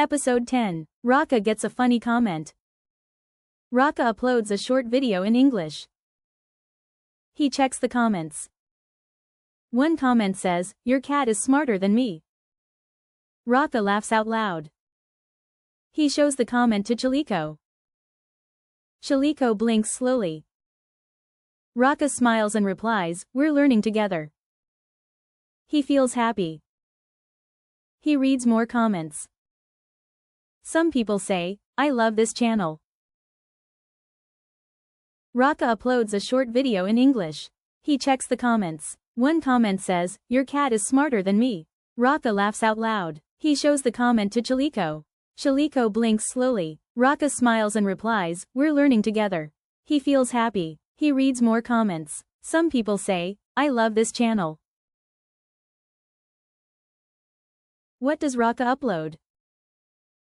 Episode 10. Raka gets a funny comment. Raka uploads a short video in English. He checks the comments. One comment says, "Your cat is smarter than me." Raka laughs out loud. He shows the comment to Chiliko. Chiliko blinks slowly. Raka smiles and replies, "We're learning together." He feels happy. He reads more comments. Some people say, "I love this channel." Raka uploads a short video in English. He checks the comments. One comment says, "Your cat is smarter than me." Raka laughs out loud. He shows the comment to Chiliko. Chiliko blinks slowly. Raka smiles and replies, "We're learning together." He feels happy. He reads more comments. Some people say, "I love this channel." What does Raka upload?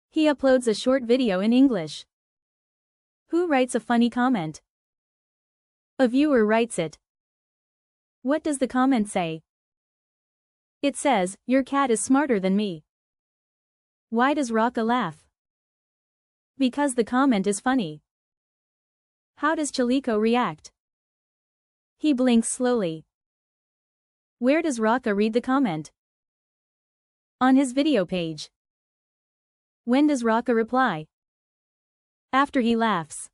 He uploads a short video in English. Who writes a funny comment? A viewer writes it. What does the comment say? It says, "Your cat is smarter than me." Why does Raka laugh? Because the comment is funny. How does Chiliko react? He blinks slowly. Where does Raka read the comment? On his video page. When does Raka reply? After he laughs.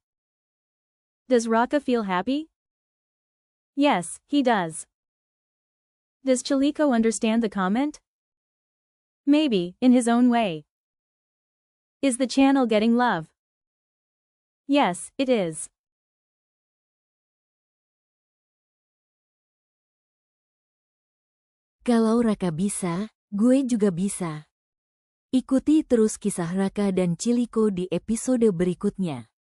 Does Raka feel happy? Yes, he does. Does Chiliko understand the comment? Maybe, in his own way. Is the channel getting love? Yes, it is. Kalau Raka bisa, gue juga bisa. Ikuti terus kisah Raka dan Chiliko di episode berikutnya.